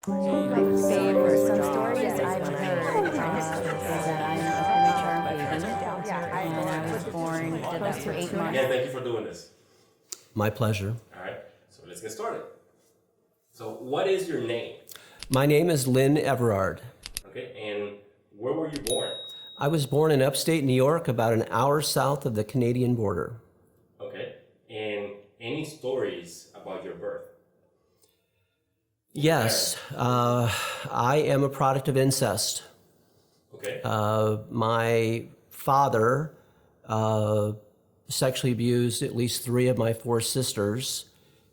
My favorite, some stories I've heard is that I'm a premature baby, and I was born close to 8 months. Again, thank you for doing this. My pleasure. All right, so let's get started. So what is your name? My name is Lynn Everard. Okay, and where were you born? I was born in upstate New York, about an hour south of the Canadian border. Okay, and any stories about your birth? Yes, I am a product of incest. Okay. My father sexually abused at least 3 of my 4 sisters.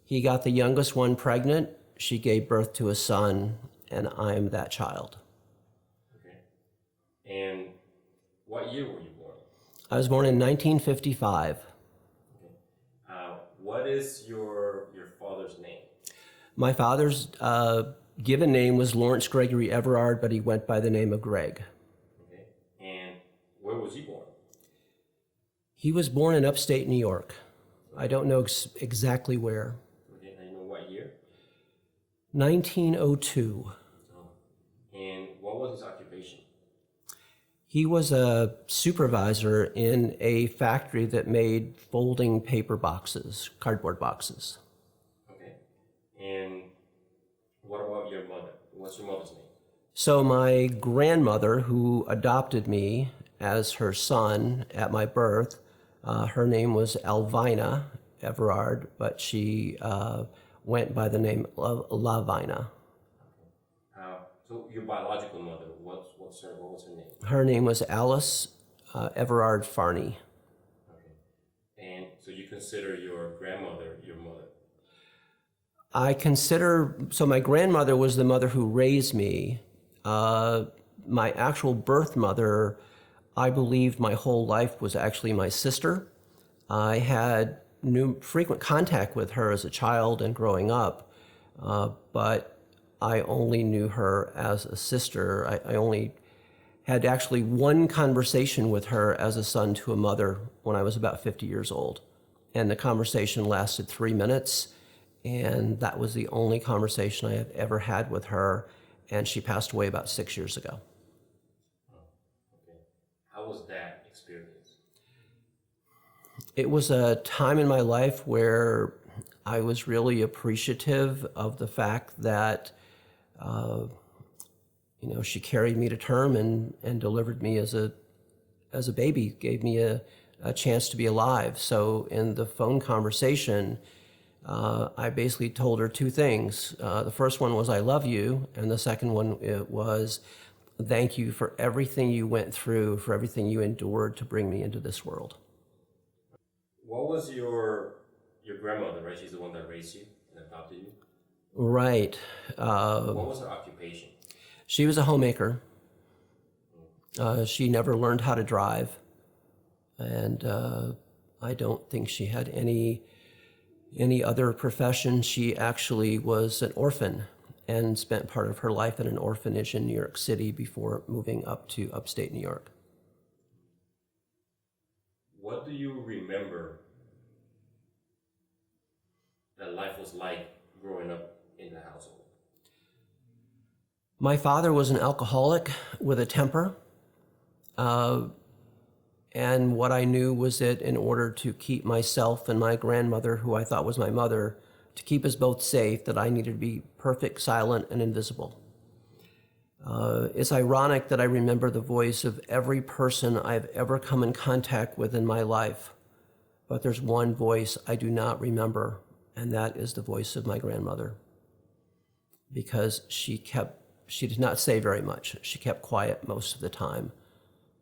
He got the youngest one pregnant. She gave birth to a son, and I'm that child. Okay. And what year were you born? I was born in 1955. Okay. What is your father's name? My father's given name was Lawrence Gregory Everard, but he went by the name of Greg. Okay. And where was he born? He was born in upstate New York. I don't know exactly where. Okay. And you know what year? 1902. Oh. And what was his occupation? He was a supervisor in a factory that made folding paper boxes, cardboard boxes. Okay. And what about your mother? What's your mother's name? So my grandmother, who adopted me as her son at my birth, her name was Elvina Everard, but she went by the name of Lavina. So your biological mother, what was her name? Her name was Alice Everard Farney. Okay. And so you consider your grandmother your mother? So my grandmother was the mother who raised me. My actual birth mother, I believed my whole life, was actually my sister. I had frequent contact with her as a child and growing up, but I only knew her as a sister. I only had actually one conversation with her as a son to a mother when I was about 50 years old. And the conversation lasted 3 minutes, and that was the only conversation I have ever had with her, and she passed away about 6 years ago. Okay. How was that experience? It was a time in my life where I was really appreciative of the fact that she carried me to term and delivered me as a baby, gave me a chance to be alive. So in the phone conversation, I basically told her 2 things. The first one was, I love you. And the second one was, thank you for everything you went through, for everything you endured to bring me into this world. What was your grandmother, right? She's the one that raised you and adopted you? Right. What was her occupation? She was a homemaker. She never learned how to drive. And I don't think she had any other profession. She actually was an orphan and spent part of her life in an orphanage in New York City before moving up to upstate New York. What do you remember that life was like growing up in the household? My father was an alcoholic with a temper. And what I knew was that in order to keep myself and my grandmother, who I thought was my mother, to keep us both safe, that I needed to be perfect, silent, and invisible. It's ironic that I remember the voice of every person I've ever come in contact with in my life, but there's one voice I do not remember, and that is the voice of my grandmother. Because she did not say very much. She kept quiet most of the time.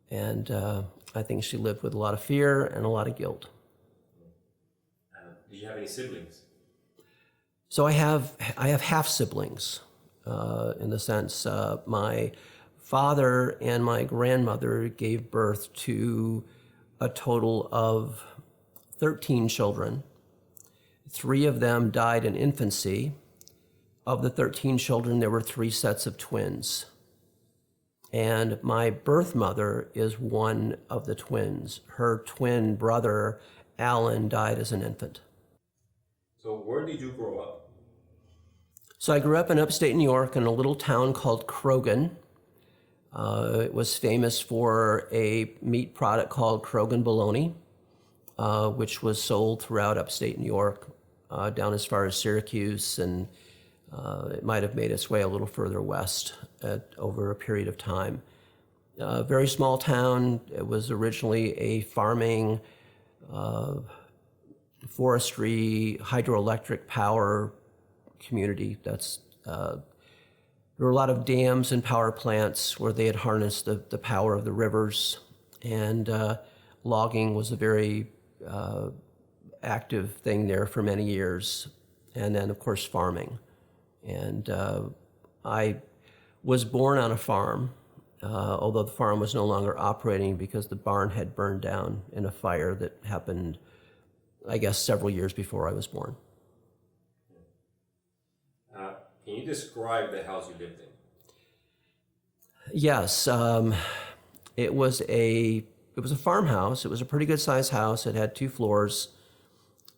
And I think she lived with a lot of fear and a lot of guilt. Do you have any siblings? So I have half siblings, in the sense my father and my grandmother gave birth to a total of 13 children. 3 of them died in infancy. Of the 13 children, there were 3 sets of twins. And my birth mother is one of the twins. Her twin brother, Alan, died as an infant. So where did you grow up? So I grew up in upstate New York in a little town called Krogan. It was famous for a meat product called Krogan bologna, which was sold throughout upstate New York, down as far as Syracuse, and it might have made its way a little further west over a period of time. Very small town. It was originally a farming, forestry, hydroelectric power community. There were a lot of dams and power plants where they had harnessed the power of the rivers, and logging was a very active thing there for many years, and then of course farming. And I was born on a farm, although the farm was no longer operating because the barn had burned down in a fire that happened, I guess, several years before I was born. Can you describe the house you lived in? Yes, it was a farmhouse. It was a pretty good sized house. It had 2 floors,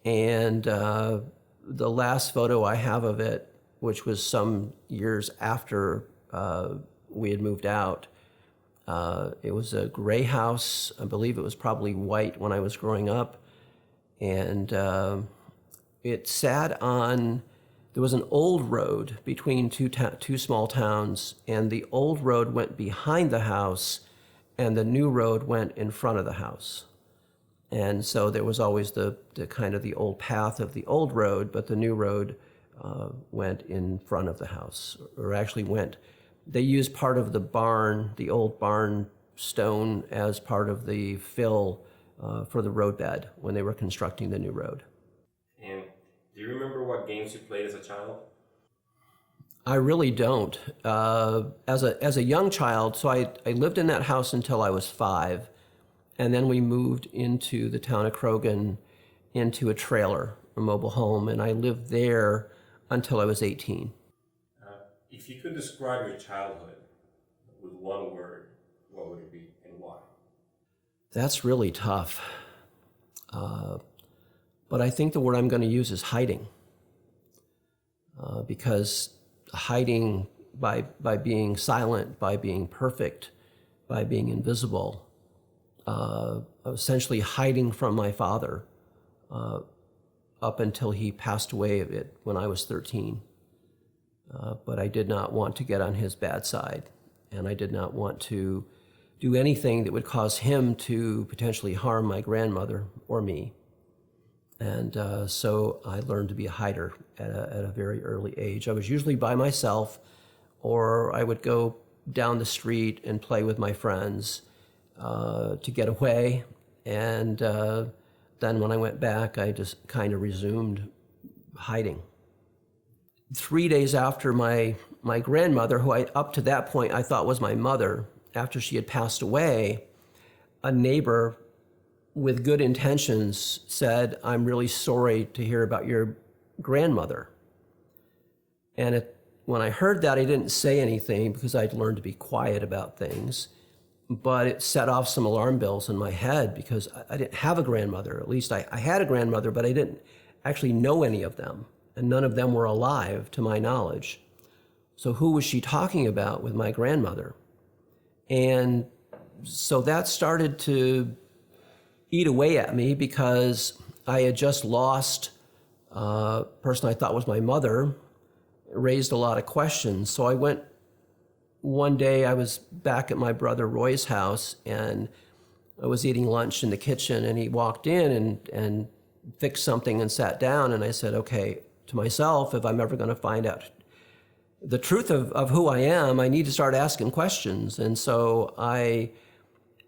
and the last photo I have of it, which was some years after we had moved out, it was a gray house. I believe it was probably white when I was growing up, and it sat on. There was an old road between two small towns, and the old road went behind the house, and the new road went in front of the house. And so there was always the kind of the old path of the old road, but the new road went in front of the house, or actually went. They used part of the barn, the old barn stone, as part of the fill for the roadbed when they were constructing the new road. And do you remember what games you played as a child? I really don't. As a young child, so I lived in that house until I was 5, and then we moved into the town of Krogan into a trailer, a mobile home, and I lived there until I was 18. If you could describe your childhood with one word, what would it be and why? That's really tough. But I think the word I'm going to use is hiding. Because hiding by being silent, by being perfect, by being invisible, essentially hiding from my father up until he passed away when I was 13. But I did not want to get on his bad side, and I did not want to do anything that would cause him to potentially harm my grandmother or me. And so I learned to be a hider at a very early age. I was usually by myself, or I would go down the street and play with my friends to get away. And then when I went back, I just kind of resumed hiding. 3 days after my grandmother, who up to that point I thought was my mother, after she had passed away, a neighbor with good intentions said, "I'm really sorry to hear about your grandmother." And when I heard that, I didn't say anything because I'd learned to be quiet about things. But it set off some alarm bells in my head because I didn't have a grandmother. At least I had a grandmother, but I didn't actually know any of them. And none of them were alive to my knowledge. So who was she talking about with my grandmother? And so that started to eat away at me because I had just lost a person I thought was my mother, raised a lot of questions. So I went, one day I was back at my brother Roy's house, and I was eating lunch in the kitchen, and he walked in and fixed something and sat down, and I said, okay, to myself, if I'm ever going to find out the truth of who I am, I need to start asking questions. And so I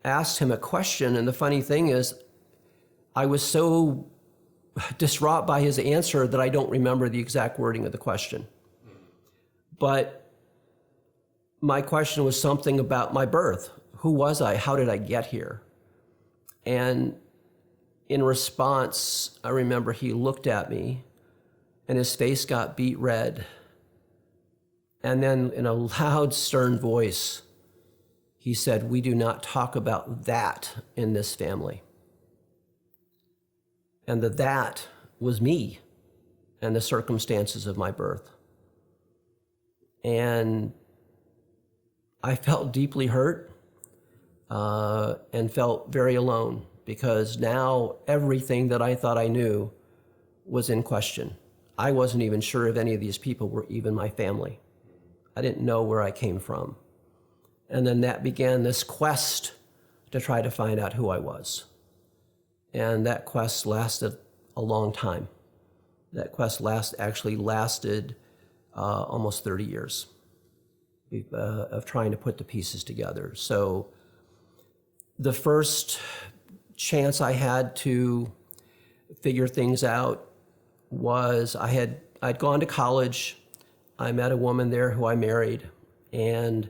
asked him a question, and the funny thing is, I was so distraught by his answer that I don't remember the exact wording of the question. But my question was something about my birth. Who was I? How did I get here? And in response, I remember he looked at me, and his face got beet red. And then in a loud, stern voice, he said, "We do not talk about that in this family." And that was me and the circumstances of my birth. And I felt deeply hurt and felt very alone, because now everything that I thought I knew was in question. I wasn't even sure if any of these people were even my family. I didn't know where I came from. And then that began this quest to try to find out who I was. And that quest lasted a long time. That quest actually lasted almost 30 years of trying to put the pieces together. So the first chance I had to figure things out was I'd gone to college. I met a woman there who I married, and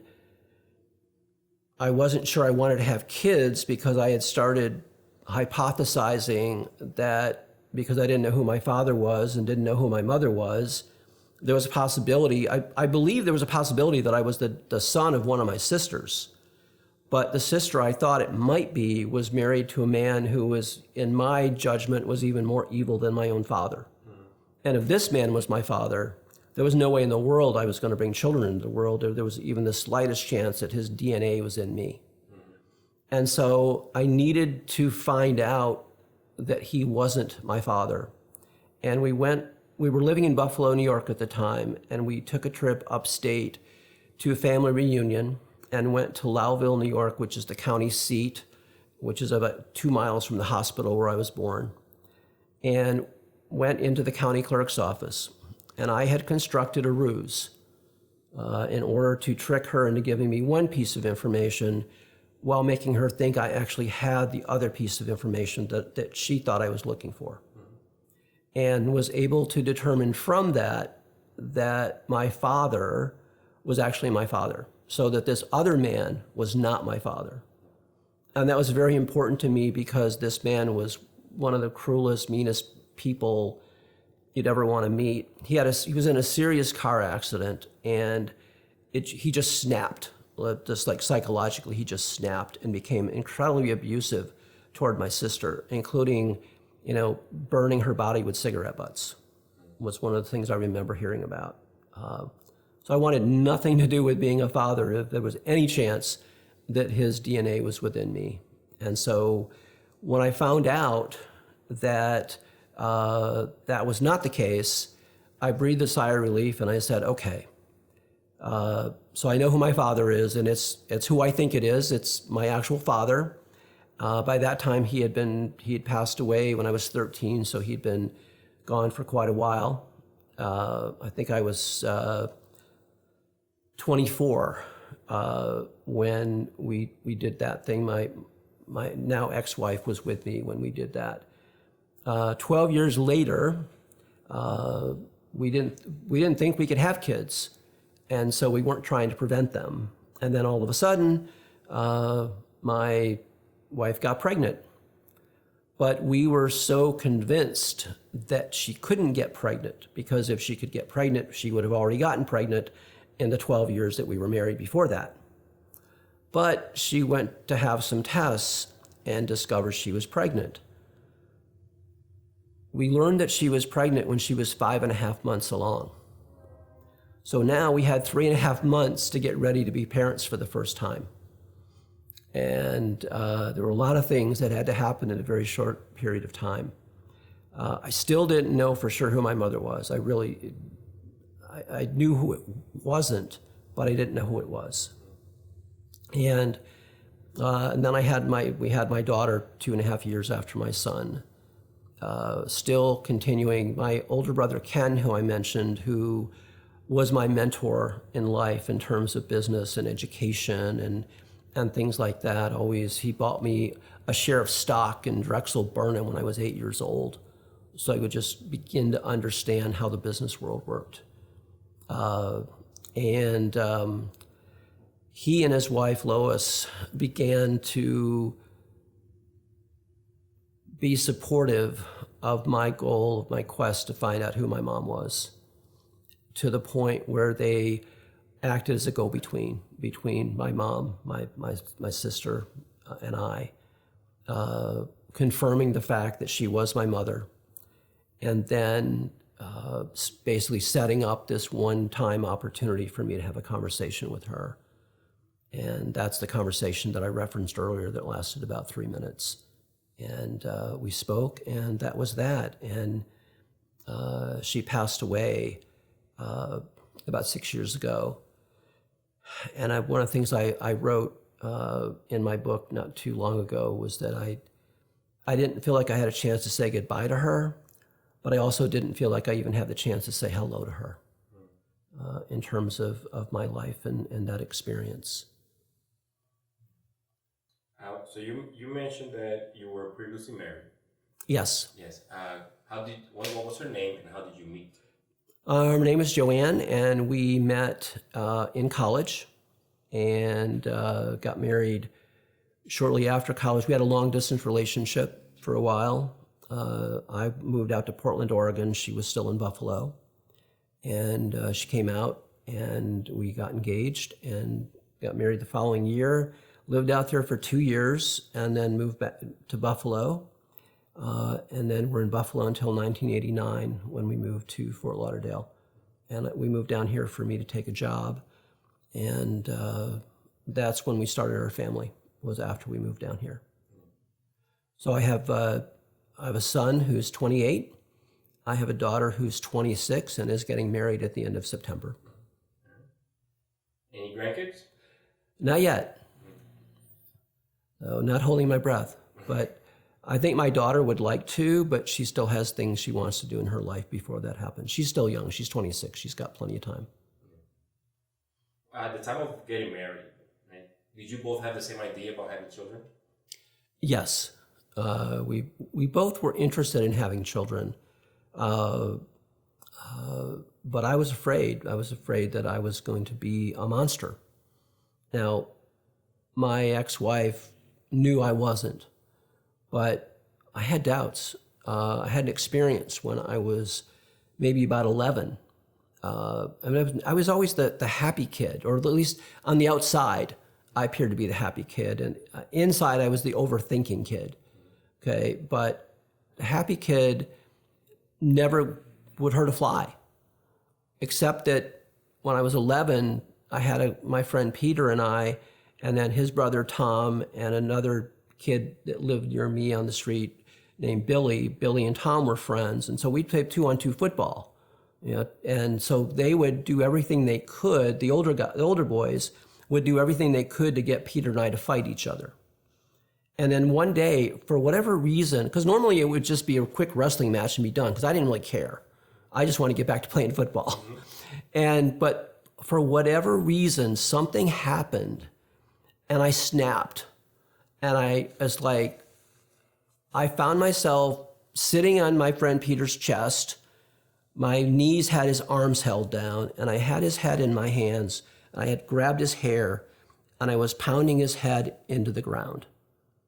I wasn't sure I wanted to have kids because I had started hypothesizing that because I didn't know who my father was and didn't know who my mother was, there was a possibility, I believe there was a possibility that I was the son of one of my sisters. But the sister I thought it might be was married to a man who was, in my judgment, was even more evil than my own father. And if this man was my father, there was no way in the world I was going to bring children into the world. There was even the slightest chance that his DNA was in me. And so I needed to find out that he wasn't my father. And we were living in Buffalo, New York at the time, and we took a trip upstate to a family reunion and went to Lowville, New York, which is the county seat, which is about 2 miles from the hospital where I was born, and went into the county clerk's office. And I had constructed a ruse in order to trick her into giving me one piece of information while making her think I actually had the other piece of information that she thought I was looking for. And was able to determine from that my father was actually my father, so that this other man was not my father. And that was very important to me because this man was one of the cruelest, meanest people you'd ever want to meet. He was in a serious car accident, and he just snapped. Just like psychologically, he just snapped and became incredibly abusive toward my sister, including, burning her body with cigarette butts was one of the things I remember hearing about. So I wanted nothing to do with being a father if there was any chance that his DNA was within me. And so when I found out that that was not the case, I breathed a sigh of relief and I said, okay, so I know who my father is, and it's who I think it is. It's my actual father. By that time, he had passed away when I was 13, so he'd been gone for quite a while. I think I was 24 when we did that thing. My now ex-wife was with me when we did that. 12 years later, we didn't think we could have kids, and so we weren't trying to prevent them. And then all of a sudden, my wife got pregnant. But we were so convinced that she couldn't get pregnant, because if she could get pregnant, she would have already gotten pregnant in the 12 years that we were married before that. But she went to have some tests and discovered she was pregnant. We learned that she was pregnant when she was 5.5 months along. So now we had 3.5 months to get ready to be parents for the first time. And there were a lot of things that had to happen in a very short period of time. I still didn't know for sure who my mother was. I knew who it wasn't, but I didn't know who it was. And then we had my daughter 2.5 years after my son. Still continuing, my older brother Ken, who I mentioned, who was my mentor in life in terms of business and education and things like that. He bought me a share of stock in Drexel Burnham when I was 8 years old, so I would just begin to understand how the business world worked. He and his wife Lois began to be supportive of my goal, of my quest to find out who my mom was, to the point where they acted as a go-between between my mom, my sister, and I, confirming the fact that she was my mother, and then basically setting up this one-time opportunity for me to have a conversation with her. And that's the conversation that I referenced earlier that lasted about 3 minutes. And we spoke, and that was that. And she passed away about 6 years ago. And one of the things I wrote in my book not too long ago was that I didn't feel like I had a chance to say goodbye to her, but I also didn't feel like I even had the chance to say hello to her in terms of my life and that experience. So you mentioned that you were previously married. Yes. Yes. What was her name and how did you meet? Her name is Joanne, and we met in college and got married shortly after college. We had a long-distance relationship for a while. I moved out to Portland, Oregon. She was still in Buffalo. And she came out, and we got engaged and got married the following year. Lived out there for 2 years and then moved back to Buffalo. And then we're in Buffalo until 1989 when we moved to Fort Lauderdale. And we moved down here for me to take a job. And that's when we started our family, was after we moved down here. So I have a son who's 28. I have a daughter who's 26 and is getting married at the end of September. Any grandkids? Not yet. So not holding my breath, but I think my daughter would like to, but she still has things she wants to do in her life before that happens. She's still young. She's 26. She's got plenty of time. At the time of getting married, right, did you both have the same idea about having children? Yes. We both were interested in having children, but I was afraid. I was afraid that I was going to be a monster. Now, my ex-wife knew I wasn't, but I had doubts. I had an experience when I was maybe about 11. I was always the happy kid, or at least on the outside, I appeared to be the happy kid, and inside I was the overthinking kid. Okay, but the happy kid never would hurt a fly, except that when I was 11, I had my friend Peter and I, and then his brother Tom and another kid that lived near me on the street named Billy. Billy and Tom were friends, and so we'd play 2-on-2 football. You know, and so they would do everything they could. The older boys would do everything they could to get Peter and I to fight each other. And then one day, for whatever reason, because normally it would just be a quick wrestling match and be done, because I didn't really care. I just want to get back to playing football. But for whatever reason, something happened, and I snapped. And I was like, I found myself sitting on my friend Peter's chest. My knees had his arms held down, and I had his head in my hands. I had grabbed his hair, and I was pounding his head into the ground,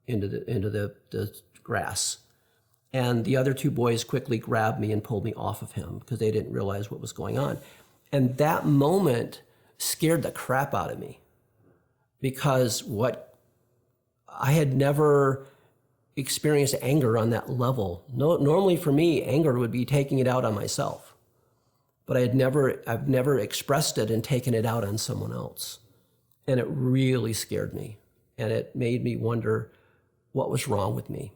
into the grass. And the other two boys quickly grabbed me and pulled me off of him because they didn't realize what was going on. And that moment scared the crap out of me, because I had never experienced anger on that level. Normally for me, anger would be taking it out on myself, but I've never expressed it and taken it out on someone else. And it really scared me, and it made me wonder what was wrong with me.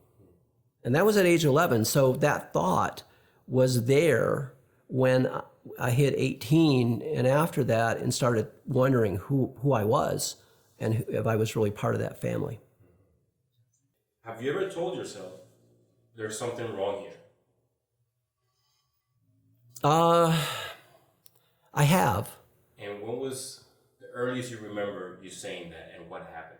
And that was at age 11. So that thought was there when I hit 18 and after that, and started wondering who I was and if I was really part of that family. Have you ever told yourself there's something wrong here? I have. And when was the earliest you remember you saying that, and what happened?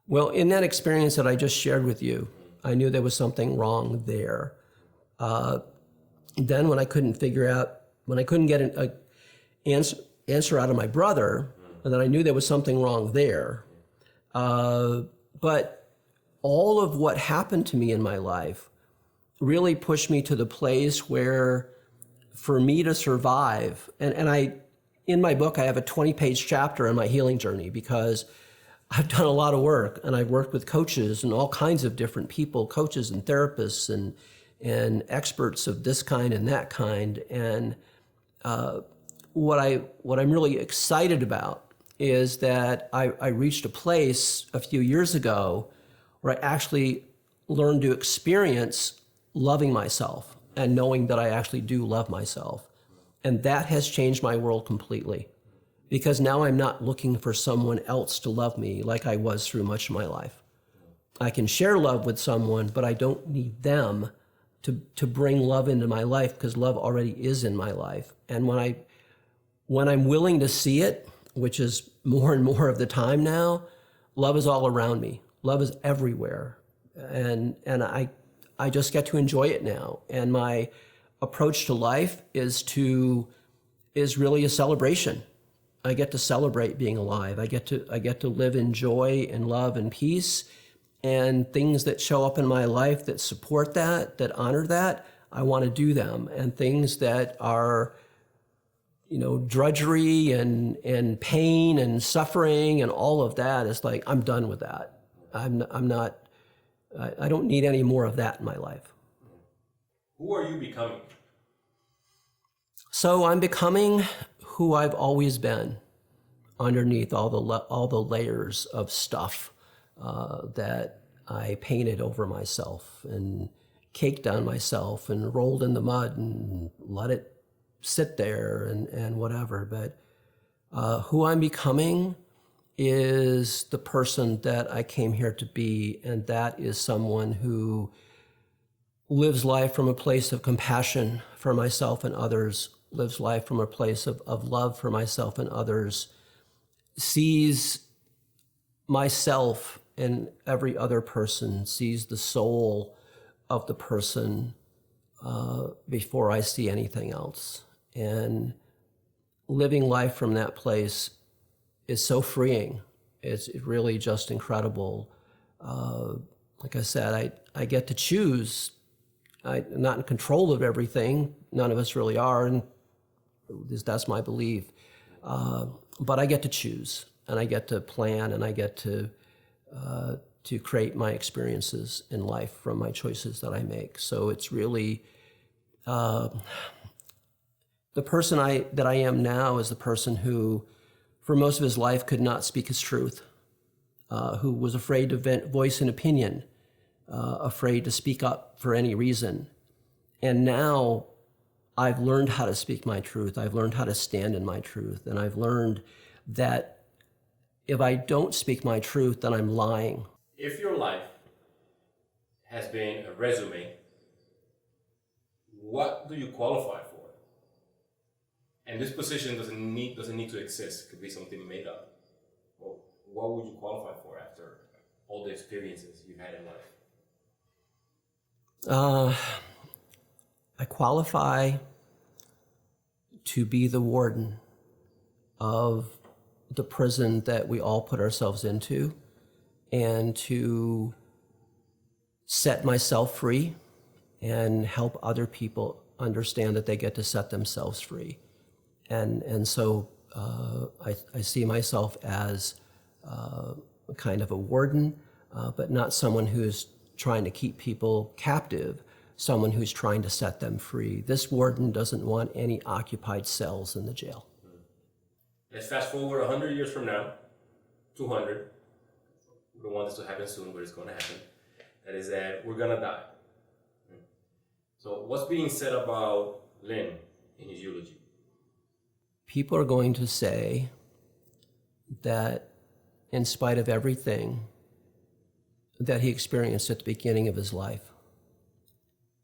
Well, in that experience that I just shared with you, I knew there was something wrong there. Then when I couldn't get an answer out of my brother, and then I knew there was something wrong there. But all of what happened to me in my life really pushed me to the place where, for me to survive, and in my book, I have a 20-page chapter on my healing journey, because I've done a lot of work, and I've worked with coaches and all kinds of different people, coaches and therapists and experts of this kind and that kind. And what I'm really excited about is that I reached a place a few years ago where I actually learned to experience loving myself and knowing that I actually do love myself. And that has changed my world completely, because now I'm not looking for someone else to love me like I was through much of my life. I can share love with someone, but I don't need them to bring love into my life, because love already is in my life. And when I'm willing to see it, which is more and more of the time now, love is all around me. Love is everywhere. And I just get to enjoy it now. And my approach to life is really a celebration. I get to celebrate being alive. I get to live in joy and love and peace, and things that show up in my life that support that honor that, I want to do them. And things that are, drudgery and pain and suffering and all of that is like, I'm done with that. I don't need any more of that in my life. Who are you becoming? So I'm becoming who I've always been, underneath all the layers of stuff that I painted over myself and caked on myself and rolled in the mud and let it sit there and whatever. But who I'm becoming is the person that I came here to be, and that is someone who lives life from a place of compassion for myself and others, lives life from a place of love for myself and others, sees myself and every other person, sees the soul of the person before I see anything else. And living life from that place is so freeing. It's really just incredible. Like I said, I get to choose. I'm not in control of everything. None of us really are, and that's my belief. But I get to choose, and I get to plan, and I get to create my experiences in life from my choices that I make. So it's really the person that I am now is the person who, for most of his life, could not speak his truth, who was afraid to voice an opinion, afraid to speak up for any reason. And now I've learned how to speak my truth. I've learned how to stand in my truth. And I've learned that if I don't speak my truth, then I'm lying. If your life has been a resume, what do you qualify for? And this position doesn't need to exist. It could be something made up. Well, what would you qualify for after all the experiences you've had in life? I qualify to be the warden of the prison that we all put ourselves into, and to set myself free and help other people understand that they get to set themselves free. And so I see myself as kind of a warden, but not someone who's trying to keep people captive, someone who's trying to set them free. This warden doesn't want any occupied cells in the jail. Let's fast forward 100 years from now, 200. We don't want this to happen soon, but it's going to happen. That is that we're going to die. So what's being said about Lynn in his eulogy? People are going to say that in spite of everything that he experienced at the beginning of his life,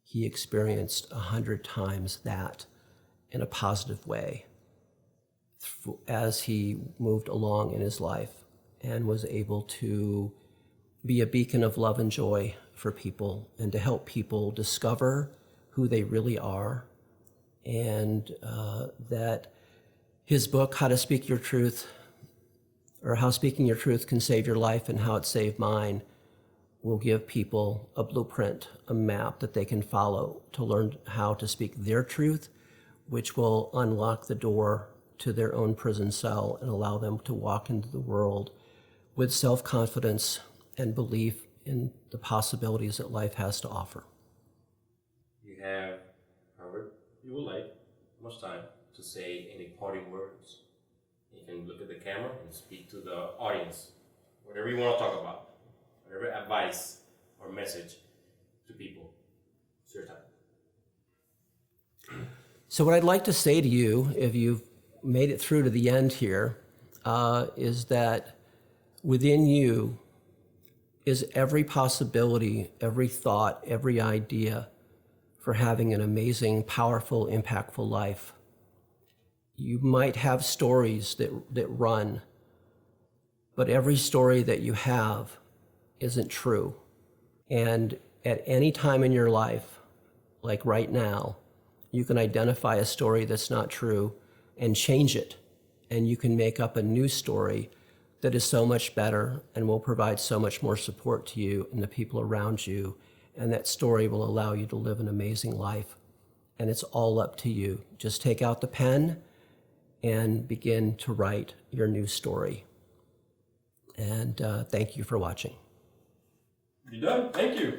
he experienced 100 times that in a positive way as he moved along in his life and was able to be a beacon of love and joy for people and to help people discover who they really are, and that his book, How to Speak Your Truth, or How Speaking Your Truth Can Save Your Life and How It Saved Mine, will give people a blueprint, a map that they can follow to learn how to speak their truth, which will unlock the door to their own prison cell and allow them to walk into the world with self-confidence and belief in the possibilities that life has to offer. you have, however you would like, much time to say any parting words. You can look at the camera and speak to the audience, whatever you want to talk about, whatever advice or message to people. It's your time. So what I'd like to say to you, if you've made it through to the end here, is that within you is every possibility, every thought, every idea for having an amazing, powerful, impactful life. You might have stories that run, but every story that you have isn't true. And at any time in your life, like right now, you can identify a story that's not true and change it. And you can make up a new story that is so much better and will provide so much more support to you and the people around you. And that story will allow you to live an amazing life. And it's all up to you. Just take out the pen and begin to write your new story. And thank you for watching. You done? Thank you.